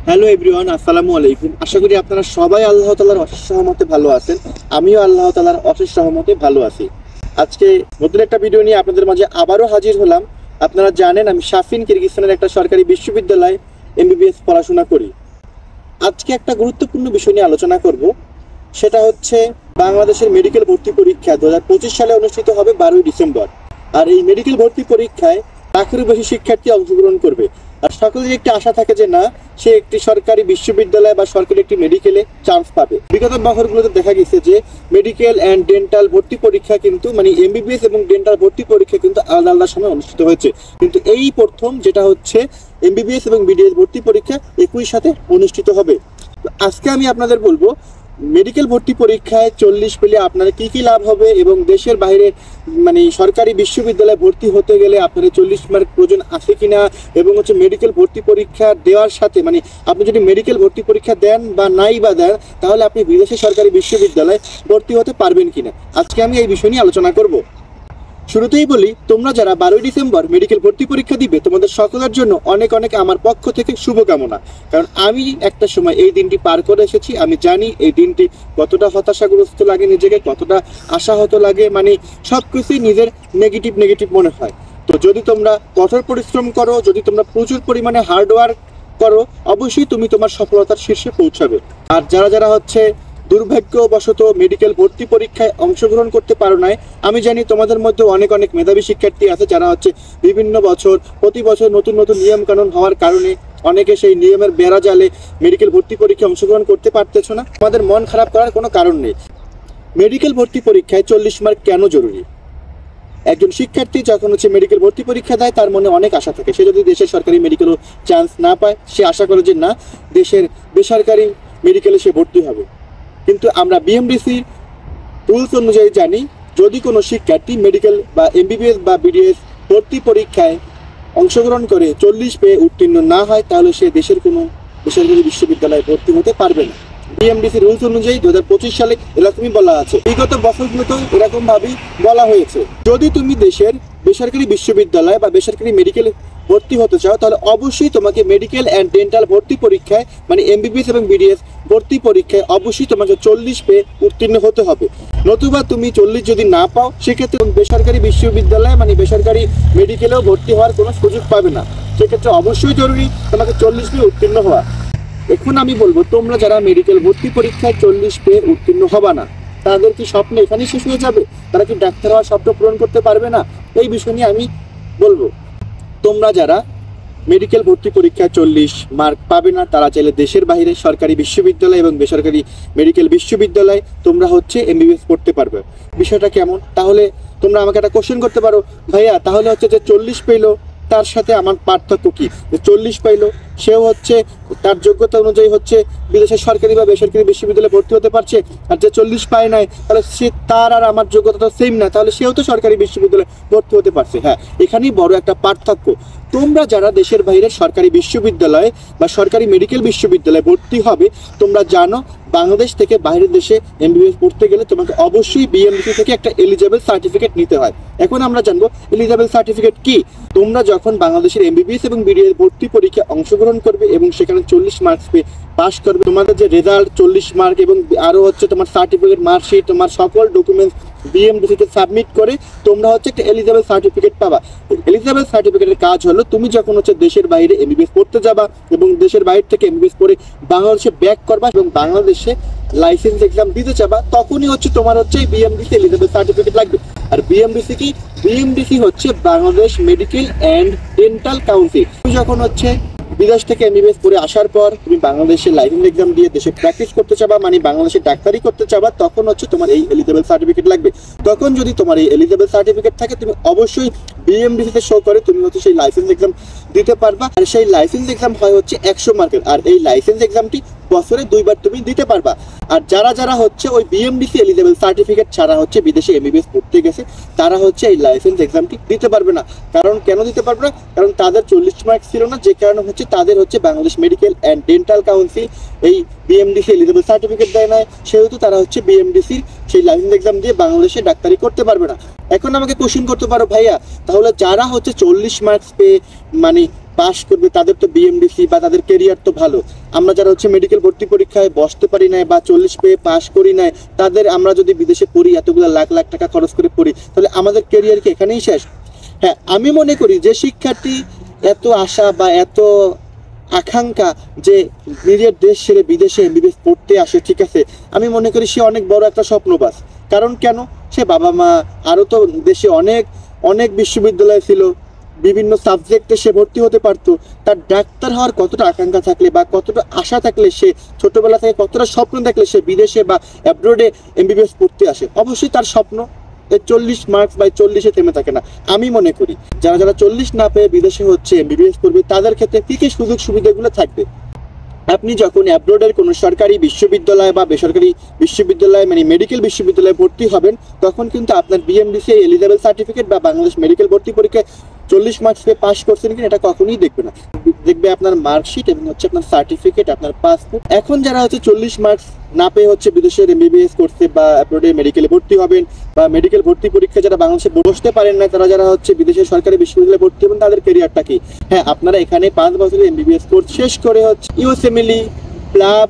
Hello everyone, আসসালামু আলাইকুম। আশা করি আপনারা সবাই আল্লাহ তাআলার অশেষ রহমতে ভালো আছেন। আমিও আল্লাহ তাআলার অশেষ রহমতে ভালো আছি। আজকে নতুন একটা ভিডিও নিয়ে আপনাদের মাঝে আবারও হাজির হলাম। আপনারা জানেন আমি শাফিন কিরগিজস্তানের একটা সরকারি বিশ্ববিদ্যালয়ে এমবিবিএস পড়াশোনা করি। আজকে একটা গুরুত্বপূর্ণ বিষয় নিয়ে আলোচনা করব। সেটা হচ্ছে বাংলাদেশের মেডিকেল ভর্তি পরীক্ষা 2025 সালে অনুষ্ঠিত হবে 12ই ডিসেম্বর। আর এই মেডিকেল ভর্তি পরীক্ষায় লাখেরও বেশি শিক্ষার্থী অংশগ্রহণ করবে। আর সকলের একটি আশা থাকে যে না, সে একটি সরকারি বিশ্ববিদ্যালয় বা সরকারি একটি মেডিকেলে চান্স পাবে। বিগত বছরগুলোতে দেখা গেছে যে মেডিকেল অ্যান্ড ডেন্টাল ভর্তি পরীক্ষা কিন্তু এমবিবিএস এবং ডেন্টাল ভর্তি পরীক্ষা কিন্তু আলাদা আলাদা সময় অনুষ্ঠিত হয়েছে, কিন্তু এই প্রথম যেটা হচ্ছে এমবিবিএস এবং বিডিএস ভর্তি পরীক্ষা একই সাথে অনুষ্ঠিত হবে। আজকে আমি আপনাদের বলবো মেডিকেল ভর্তি পরীক্ষায় 40 পেলে আপনার কি কি লাভ হবে এবং দেশের বাইরে সরকারি বিশ্ববিদ্যালয়ে ভর্তি হতে গেলে আপনার 40 মার্ক প্রয়োজন আছে কিনা, এবং হচ্ছে মেডিকেল ভর্তি পরীক্ষা দেওয়ার সাথে আপনি যদি মেডিকেল ভর্তি পরীক্ষা দেন বা নাই বা দেন, তাহলে আপনি বিদেশে সরকারি বিশ্ববিদ্যালয়ে ভর্তি হতে পারবেন কিনা, আজকে আমি এই বিষয় নিয়ে আলোচনা করব। শুরুতেই বলি, তোমরা যারা 12ই ডিসেম্বর মেডিকেল ভর্তি পরীক্ষা দিবে, তোমাদের সকলের জন্য অনেক অনেক আমার পক্ষ থেকে শুভকামনা। কারণ আমি একটা সময় এই দিনটি পার করে এসেছি। আমি জানি এই দিনটি কতটা হতাশাগ্রস্ত লাগে, নিজেকে কতটা আশাহত লাগে, সবকিছুই নিজের নেগেটিভ মনে হয়। তো যদি তোমরা কঠোর পরিশ্রম করো, যদি তোমরা প্রচুর পরিমাণে হার্ডওয়ার্ক করো, অবশ্যই তুমি তোমার সফলতার শীর্ষে পৌঁছাবে। আর যারা যারা হচ্ছে দুর্ভাগ্যবশত মেডিকেল ভর্তি পরীক্ষায় অংশগ্রহণ করতে পারো নাই, আমি জানি তোমাদের মধ্যে অনেক অনেক মেধাবী শিক্ষার্থী আছে যারা হচ্ছে বিভিন্ন বছর প্রতি বছর নতুন নতুন নিয়ম কানুন হওয়ার কারণে অনেকে সেই নিয়মের বেড়া জালে মেডিকেল ভর্তি পরীক্ষায় অংশগ্রহণ করতে পারতেছ না। তোমাদের মন খারাপ করার কোনো কারণ নেই। মেডিকেল ভর্তি পরীক্ষায় 40 মার্ক কেন জরুরি? একজন শিক্ষার্থী যখন হচ্ছে মেডিকেল ভর্তি পরীক্ষা দেয়, তার মনে অনেক আশা থাকে। সে যদি দেশের সরকারি মেডিকেলও চান্স না পায়, সে আশা করে যে না, দেশের বেসরকারি মেডিকেলে সে ভর্তি হবে। কিন্তু আমরা বিএমডিসি রুলস অনুযায়ী জানি, যদি কোনো শিক্ষার্থী মেডিকেল বা এমবিবিএস বা বিডিএস ভর্তি পরীক্ষায় অংশগ্রহণ করে 40 পেয়ে উত্তীর্ণ না হয়, তাহলে সে দেশের কোনো বেসরকারি বিশ্ববিদ্যালয়ে ভর্তি হতে পারবে না। বিএমডিসি রুলস অনুযায়ী 2025 সালে এরকমই বলা আছে। বিগত বছরগুলোতেও এরকম ভাবেই বলা হয়েছে। যদি তুমি দেশের বেসরকারি বিশ্ববিদ্যালয় বা বেসরকারি মেডিকেল ভর্তি হতে চাও, তাহলে অবশ্যই তোমাকে মেডিকেল অ্যান্ড ডেন্টাল ভর্তি পরীক্ষায় এমবিবিএস এবং বিডিএস ভর্তি পরীক্ষায় অবশ্যই তোমাকে 40 পেয়ে উত্তীর্ণ হতে হবে। নতুবা তুমি 40 যদি না পাও, সেক্ষেত্রে বেসরকারি বিশ্ববিদ্যালয় বেসরকারি মেডিকেলেও ভর্তি হওয়ার কোনো সুযোগ পাবে না। সেক্ষেত্রে অবশ্যই জরুরি তোমাকে 40 পেয়ে উত্তীর্ণ হওয়া। এখন আমি বলবো, তোমরা যারা মেডিকেল ভর্তি পরীক্ষায় 40 পেয়ে উত্তীর্ণ হবা না, তাদের কি স্বপ্ন এখানেই শেষ হয়ে যাবে? তারা কি ডাক্তার হওয়ার স্বপ্ন পূরণ করতে পারবে না? এই বিষয় নিয়ে আমি বলবো, তোমরা যারা মেডিকেল ভর্তি পরীক্ষায় 40 মার্ক পাবে না, তারা চাইলে দেশের বাইরে সরকারি বিশ্ববিদ্যালয় এবং বেসরকারি মেডিকেল বিশ্ববিদ্যালয় তোমরা হচ্ছে এমবিবিএস পড়তে পারবে। বিষয়টা কেমন? তাহলে তোমরা আমাকে একটা কোশ্চেন করতে পারো, ভাইয়া তাহলে হচ্ছে যে 40 পেলো তার সাথে আমার পার্থক্য কি? 40 পাইলো, সেও হচ্ছে তার যোগ্যতা অনুযায়ী হচ্ছে বিদেশের সরকারি বা বেসরকারি বিশ্ববিদ্যালয়ে ভর্তি হতে পারছে, আর যে 40 পায় নাই, তাহলে সে তার আর আমার যোগ্যতা তো সেম না, তাহলে সেও তো সরকারি বিশ্ববিদ্যালয়ে ভর্তি হতে পারছে। হ্যাঁ, এখানেই বড় একটা পার্থক্য। তোমরা যারা দেশের বাইরে সরকারি বিশ্ববিদ্যালয় বা সরকারি মেডিকেল বিশ্ববিদ্যালয়ে ভর্তি হবে, তোমরা জানো বাংলাদেশ থেকে বাইরের দেশে এমবিবিএস পড়তে গেলে তোমাকে অবশ্যই বিএমডিসি থেকে একটা এলিজেবল সার্টিফিকেট নিতে হয়। এখন আমরা জানবো এলিজেবল সার্টিফিকেট কি। তোমরা যখন বাংলাদেশের এমবিবিএস এবং বিডিএস ভর্তি পরীক্ষায় অংশগ্রহণ করবে এবং সেখানে 40 মার্কস পেয়ে পাস করবে, তোমাদের যে রেজাল্ট 40 মার্ক এবং আরও হচ্ছে তোমার সার্টিফিকেট, মার্কশিট, তোমার সকল ডকুমেন্টস বিএমডিসিতে সাবমিট করে তোমরা হচ্ছে একটা এলিজেবল সার্টিফিকেট পাবা। এলিজেবল সার্টিফিকেটের কাজ হলো, তুমি যখন হচ্ছে দেশের বাইরে এমবিবিএস পড়তে যাবা এবং দেশের বাইরে থেকে এমবিবিএস পড়ে বাংলাদেশে ব্যাক করবা এবং বাংলাদেশে লাইসেন্স এক্সাম দিতে চাবা, তখনই হচ্ছে তোমার হচ্ছে বিএমডিসি এলিজেবল সার্টিফিকেট লাগবে। আর বিএমডিসি কি? বিএমডিসি হচ্ছে Bangladesh medical and dental council. তুমি যখন হচ্ছে বিদেশ থেকে এমবিবিএস পড়ে আসার পর তুমি বাংলাদেশে লাইসেন্স এক্সাম দিয়ে দেশে প্র্যাকটিস করতে চাবা, বাংলাদেশে ডাক্তারি করতে চাবা, তখন হচ্ছে তোমার এই এলিজেবল সার্টিফিকেট লাগবে। তখন যদি তোমার এই এলিজেবল সার্টিফিকেট থাকে, তুমি অবশ্যই বিএমডিসিতে শো করে তুমি হচ্ছে সেই লাইসেন্স এক্সাম দিতে পারবা। আর সেই লাইসেন্স এক্সাম হয় হচ্ছে 100 মার্কের, আর এই লাইসেন্স এক্সামটি বছরে 2 বার তুমি দিতে পারবা। আর যারা যারা হচ্ছে ওই বিএমডিসি এলিজেবল সার্টিফিকেট ছাড়া হচ্ছে বিদেশে এমবিবিএস পড়তে গেছে, তারা হচ্ছে এই লাইসেন্স এক্সামটি দিতে পারবে না। কারণ কেন দিতে পারবে না? কারণ তাদের 40 মার্ক ছিল না, যে কারণে হচ্ছে তাদের হচ্ছে Bangladesh medical and dental council এই বিএমডিসি এলিজেবল সার্টিফিকেট দেয় না, সেহেতু তারা হচ্ছে বিএমডিসির সেই লাইসেন্স এক্সাম দিয়ে বাংলাদেশে ডাক্তারি করতে পারবে না। এখন আমাকে কোশ্চেন করতে পারো, ভাইয়া তাহলে যারা হচ্ছে 40 মার্কস পেয়ে পাশ করবে তাদের তো বিএমডিসি বা তাদের কেরিয়ার তো ভালো। আমরা যারা হচ্ছে মেডিকেল ভর্তি পরীক্ষায় বসতে পারি নাই বা 40 পেয়ে পাশ করি নাই, তাদের আমরা যদি বিদেশে পড়ি, এতগুলো লাখ লাখ টাকা খরচ করে পড়ি, তাহলে আমাদের কেরিয়ার কি এখানেই শেষ? হ্যাঁ, আমি মনে করি যে শিক্ষার্থী এত আশা বা এত আকাঙ্ক্ষা যে নিজের দেশ ছেড়ে বিদেশে এমবিবিএস পড়তে আসে, ঠিক আছে, আমি মনে করি সে অনেক বড় একটা স্বপ্নবাস। কারণ কেন? সে বাবা মা আরও তো দেশে অনেক অনেক বিশ্ববিদ্যালয় ছিল, বিভিন্ন সাবজেক্টে সে ভর্তি হতে পারতো। তার ডাক্তার হওয়ার কতটা আকাঙ্ক্ষা থাকলে বা কতটা আশা থাকলে, সে ছোটবেলা থেকে কতটা স্বপ্ন দেখলে সে বিদেশে বা অ্যাব্রোডে এমবিবিএস পড়তে আসে। অবশ্যই তার স্বপ্ন 40 মার্কস বা 40-এ থেমে থাকে না। আমি মনে করি যারা যারা 40 না পেয়ে বিদেশে হচ্ছে এমবিবিএস করবে, তাদের ক্ষেত্রে কী কী সুযোগ সুবিধাগুলো থাকবে। আপনি যখন অ্যাব্রোডের কোনো সরকারি বিশ্ববিদ্যালয় বা বেসরকারি বিশ্ববিদ্যালয় মানে মেডিকেল বিশ্ববিদ্যালয়ে ভর্তি হবেন, তখন কিন্তু আপনার বিএমডিসি এলিজেবল সার্টিফিকেট বা বাংলাদেশ মেডিকেল ভর্তি পরীক্ষায় 40 মার্কস পেয়ে পাস করছেন কিনা এটা কখনোই দেখবে না। দেখবে আপনার মার্কশিট এবং হচ্ছে আপনার সার্টিফিকেট, আপনার পাসপোর্ট। এখন যারা হচ্ছে 40 মার্কস না পেয়ে হচ্ছে বিদেশের এমবিবিএস করছে বা অ্যাব্রোডে মেডিকেলে ভর্তি হবেন বা মেডিকেল ভর্তি পরীক্ষা যারা বাংলাদেশে বসতে পারেন না, তারা যারা হচ্ছে বিদেশের সরকারি বিশ্ববিদ্যালয়ে ভর্তি হবেন, তাদের ক্যারিয়ারটা কি? হ্যাঁ, আপনারা এখানে 5 বছরের এমবিবিএস কোর্স শেষ করে হচ্ছে ইউএসএমএলই, প্লাব,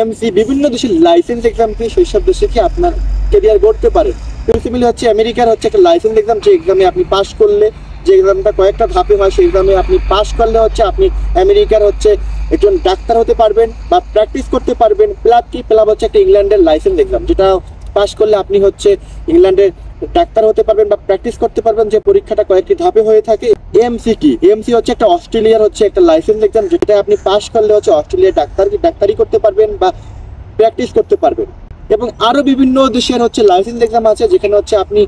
এমসি বিভিন্ন দেশের লাইসেন্স এক্সাম দিয়ে সেই সব দেশে কি আপনার ক্যারিয়ার গড়তে পারেন। ইউএসএমএলই হচ্ছে আমেরিকার হচ্ছে একটা লাইসেন্স এক্সাম, যে এক্সামে আপনি পাস করলে, যে এক্সামটা কয়েকটা ধাপে হয়, সেই এক্সামে আপনি পাস করলে হচ্ছে আপনি আমেরিকার হচ্ছে একজন ডাক্তার হতে পারবেন বা প্র্যাকটিস করতে পারবেন। প্লাব কি? প্লাব হচ্ছে একটা ইংল্যান্ডের লাইসেন্স এক্সাম, যেটা পাস করলে আপনি হচ্ছে ইংল্যান্ডের ডাক্তার হতে পারবেন বা প্র্যাকটিস করতে পারবেন, যে পরীক্ষাটা কয়েকটি ধাপে হয়ে থাকে। এমসি কি? এমসি হচ্ছে একটা অস্ট্রেলিয়ার হচ্ছে একটা লাইসেন্স এক্সাম, যেটা আপনি পাস করলে হচ্ছে অস্ট্রেলিয়ার ডাক্তারি করতে পারবেন বা প্র্যাকটিস করতে পারবেন। এবং আরও বিভিন্ন দেশের হচ্ছে লাইসেন্স এক্সাম আছে, যেখানে হচ্ছে আপনি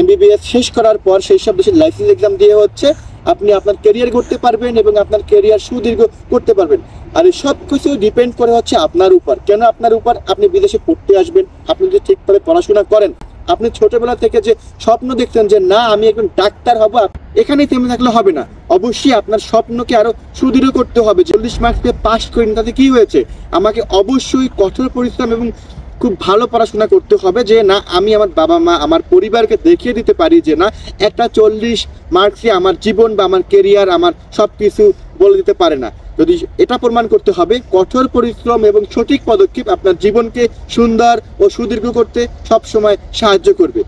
এমবিবিএস শেষ করার পর সেই সব দেশের লাইসেন্স এক্সাম দিয়ে হচ্ছে আপনি আপনার ক্যারিয়ার করতে পারবেন এবং আপনার ক্যারিয়ার সুদীর্ঘ করতে পারবেন। আর এই সব কিছু ডিপেন্ড করে হচ্ছে আপনার উপর। কেন আপনার উপর? আপনি বিদেশে পড়তে আসবেন, আপনি যদি ঠিকভাবে পড়াশোনা করেন, আপনি ছোটবেলা থেকে যে স্বপ্ন দেখতেন যে না আমি একজন ডাক্তার হব, এখানেই থেমে থাকলে হবে না। অবশ্যই আপনার স্বপ্নকে আরো সুদৃঢ় করতে হবে। 40 মার্কস দিয়ে পাস করেন, তাতে কি হয়েছে? আমাকে অবশ্যই কঠোর পরিশ্রম এবং খুব ভালো পড়াশোনা করতে হবে, যে না আমি আমার বাবা মা আমার পরিবারকে দেখিয়ে দিতে পারি যে না একটা 40 মার্কসই আমার জীবন বা আমার কেরিয়ার আমার সব কিছু বলে দিতে পারে না। যদি এটা প্রমাণ করতে হবে, কঠোর পরিশ্রম এবং সঠিক পদক্ষেপ আপনার জীবনকে সুন্দর ও সুদীর্ঘ করতে সব সময় সাহায্য করবে।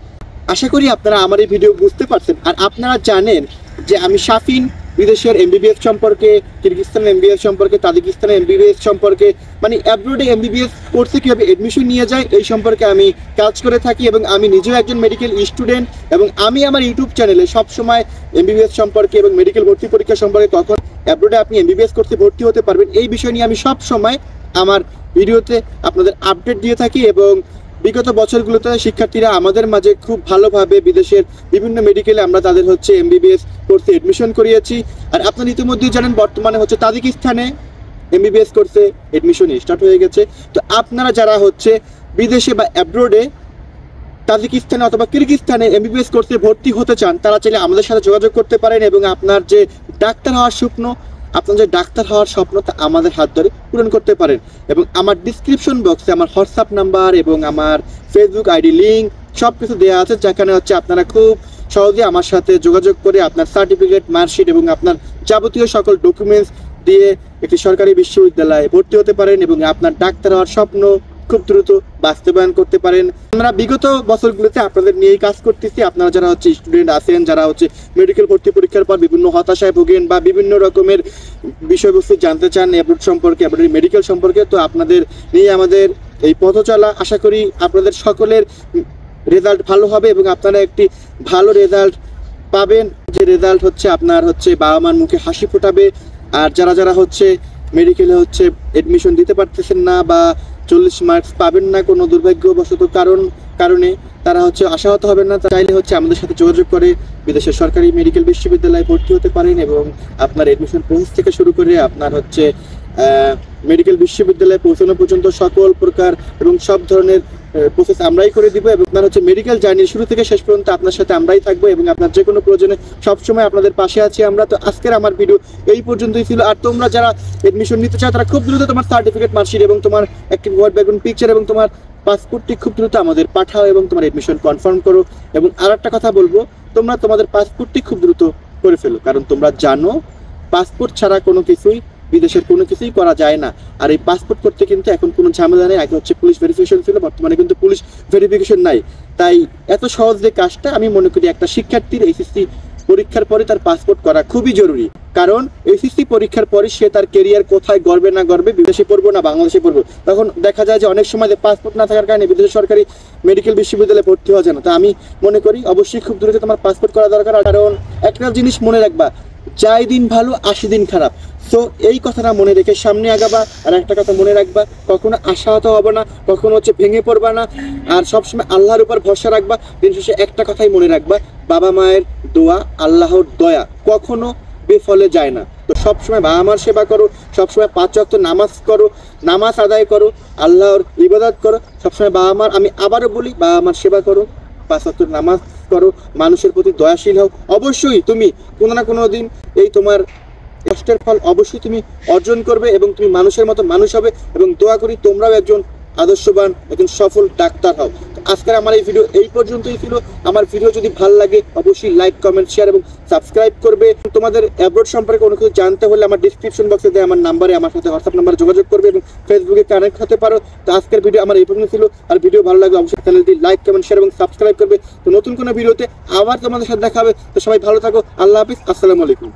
আশা করি আপনারা আমার এই ভিডিও বুঝতে পারছেন। আর আপনারা জানেন যে আমি শাফিন বিদেশের এমবিবিএস সম্পর্কে, কিরগিজস্তানের এমবিবিএস সম্পর্কে, তাজিকিস্তানের এমবিবিএস সম্পর্কে, মানে অ্যাব্রোডে এমবিবিএস কোর্সে কীভাবে এডমিশন নিয়ে যায় এই সম্পর্কে আমি কাজ করে থাকি। এবং আমি নিজেও একজন মেডিকেল স্টুডেন্ট, এবং আমি আমার ইউটিউব চ্যানেলে সবসময় এমবিবিএস সম্পর্কে এবং মেডিকেল ভর্তি পরীক্ষা সম্পর্কে, কখন অ্যাব্রোডে আপনি এমবিবিএস কোর্সে ভর্তি হতে পারবেন, এই বিষয় নিয়ে আমি সব সময় আমার ভিডিওতে আপনাদের আপডেট দিয়ে থাকি। এবং বিগত বছরগুলোতে শিক্ষার্থীরা আমাদের মাঝে খুব ভালোভাবে বিদেশের বিভিন্ন মেডিকেলে আমরা তাদের হচ্ছে এমবিবিএস কোর্সে এডমিশন করিয়েছি। আর আপনারা ইতিমধ্যেই জানেন বর্তমানে হচ্ছে তাজিকিস্তানে এমবিবিএস কোর্সে এডমিশন স্টার্ট হয়ে গেছে। তো আপনারা যারা হচ্ছে বিদেশে বা অ্যাব্রোডে তাজিকিস্তানে অথবা কিরগিজস্তানে এমবিবিএস কোর্সে ভর্তি হতে চান, তারা চাইলে আমাদের সাথে যোগাযোগ করতে পারেন এবং আপনার যে ডাক্তার হওয়ার স্বপ্ন, আপনার যে ডাক্তার হওয়ার স্বপ্ন, তা আমাদের হাত ধরে পূরণ করতে পারেন। এবং আমার ডিসক্রিপশন বক্সে আমার হোয়াটসঅ্যাপ নাম্বার এবং আমার ফেসবুক আইডি লিঙ্ক সব কিছু দেওয়া আছে, যেখানে হচ্ছে আপনারা খুব সহজে আমার সাথে যোগাযোগ করে আপনার সার্টিফিকেট, মার্কশিট এবং আপনার যাবতীয় সকল ডকুমেন্টস দিয়ে একটি সরকারি বিশ্ববিদ্যালয়ে ভর্তি হতে পারেন এবং আপনার ডাক্তার হওয়ার স্বপ্ন খুব দ্রুত বাস্তবায়ন করতে পারেন। আমরা বিগত বছরগুলোতে আপনাদের নিয়েই কাজ করতেছি। আপনারা যারা হচ্ছে স্টুডেন্ট আছেন, যারা হচ্ছে মেডিকেল ভর্তি পরীক্ষার পর বিভিন্ন হতাশায় ভোগেন বা বিভিন্ন রকমের বিষয়বস্তু জানতে চান অ্যাব্রোড সম্পর্কে, অ্যাব্রোড মেডিকেল সম্পর্কে, তো আপনাদের নিয়ে আমাদের এই পথ চলা। আশা করি আপনাদের সকলের রেজাল্ট ভালো হবে এবং আপনারা একটি ভালো রেজাল্ট পাবেন, যে রেজাল্ট হচ্ছে আপনার হচ্ছে বাবা মার মুখে হাসি ফোটাবে। আর যারা যারা হচ্ছে মেডিকেলে হচ্ছে এডমিশন দিতে পারতেছেন না বা 40 মার্কস পাবেন না কোনো দুর্ভাগ্যবশত কারণে, তারা হচ্ছে আশাহত হবেন না। চাইলে হচ্ছে আমাদের সাথে যোগাযোগ করে বিদেশের সরকারি মেডিকেল বিশ্ববিদ্যালয়ে ভর্তি হতে পারেন এবং আপনার এডমিশন প্রসেস থেকে শুরু করে আপনার হচ্ছে মেডিকেল বিশ্ববিদ্যালয়ে পৌঁছানো পর্যন্ত সকল প্রকার এবং সব ধরনের প্রসেস আমরাই করে দিব। এবং আপনার হচ্ছে মেডিকেল জার্নি শুরু থেকে শেষ পর্যন্ত আপনার সাথে আমরাই থাকবো এবং আপনার যে কোনো প্রয়োজনে সবসময় আপনাদের পাশে আছি আমরা। তো আজকের আমার ভিডিও এই পর্যন্তই ছিল। আর তোমরা যারা এডমিশন নিতে চাও, তারা খুব দ্রুত তোমার সার্টিফিকেট, মার্কশিট এবং তোমার একটি ওয়ার্ড ব্যাকগ্রাউন্ড পিকচার এবং তোমার পাসপোর্টটি খুব দ্রুত আমাদের পাঠাও এবং তোমার এডমিশন কনফার্ম করো। এবং আর একটা কথা বলবো, তোমরা তোমাদের পাসপোর্টটি খুব দ্রুত করে ফেলো, কারণ তোমরা জানো পাসপোর্ট ছাড়া কোনো কিছুই বিদেশের কোনো কিছুই করা যায় না। আর এই পাসপোর্ট করতে কিন্তু এখন কোনো ঝামেলা নেই। আগে হচ্ছে পুলিশ ভেরিফিকেশন ছিল, বর্তমানে কিন্তু পুলিশ ভেরিফিকেশন নাই। তাই এত সহজ যে কাজটা, আমি মনে করি একটা শিক্ষার্থীর এইচএসসি পরীক্ষার পরে তার পাসপোর্ট করা খুবই জরুরি। কারণ এইচএসসি পরীক্ষার পরে সে তার কেরিয়ার কোথায় গড়বে না গড়বে, বিদেশে পড়বো না বাংলাদেশে পড়বো, তখন দেখা যায় যে অনেক সময় যে পাসপোর্ট না থাকার কারণে বিদেশে সরকারি মেডিকেল বিশ্ববিদ্যালয়ে ভর্তি হওয়া যায় না। তা আমি মনে করি অবশ্যই খুব দ্রুত তোমার পাসপোর্ট করা দরকার। কারণ একটা জিনিস মনে রাখবা, যাই দিন ভালো 80 দিন খারাপ। সো এই কথাটা মনে রেখে সামনে আগাবা। আর একটা কথা মনে রাখবা, কখনো আশাহত হবে না, কখনো হচ্ছে ভেঙে পড়বা না, আর সবসময় আল্লাহর উপর ভরসা রাখবা। দিন শেষে একটা কথাই মনে রাখবা, বাবা মায়ের দোয়া, আল্লাহর দয়া কখনো বেফলে যায় না। তো সবসময় বাবা মার সেবা করো, সবসময় 5 ওয়াক্ত নামাজ করো, নামাজ আদায় করো, আল্লাহর ইবাদত করো। সবসময় বাবা মার, আমি আবারও বলি, বাবা মার সেবা করো, 5 ওয়াক্ত নামাজ করো, মানুষের প্রতি দয়াশীল হও। অবশ্যই তুমি কোনো না কোনো দিন এই তোমার কষ্টের ফল অবশ্যই তুমি অর্জন করবে এবং তুমি মানুষের মতো মানুষ হবে। এবং দোয়া করি তোমরাও একজন আদর্শবান, একজন সফল ডাক্তার হও। আজকের আমার এই ভিডিও এই পর্যন্তই ছিল। আমার ভিডিও যদি ভালো লাগে অবশ্যই লাইক, কমেন্ট, শেয়ার এবং সাবস্ক্রাইব করবে। তোমাদের অ্যাব্রোড সম্পর্কে কোনো কিছু জানতে হলে আমার ডিসক্রিপশন বক্সে দেয় আমার নাম্বারে, আমার সাথে হোয়াটসঅ্যাপ নাম্বারে যোগাযোগ করবে এবং ফেসবুকে কানেক্ট হতে পারো। তো আজকের ভিডিও আমার এই পর্যন্ত ছিল। আর ভিডিও ভালো লাগলে অবশ্যই চ্যানেলটি লাইক, কমেন্ট, শেয়ার এবং সাবস্ক্রাইব করবে। তো নতুন কোনো ভিডিওতে আবার তোমাদের সাথে দেখা হবে। তো সবাই ভালো থাকো, আল্লাহ হাফিজ, আসসালামু আলাইকুম।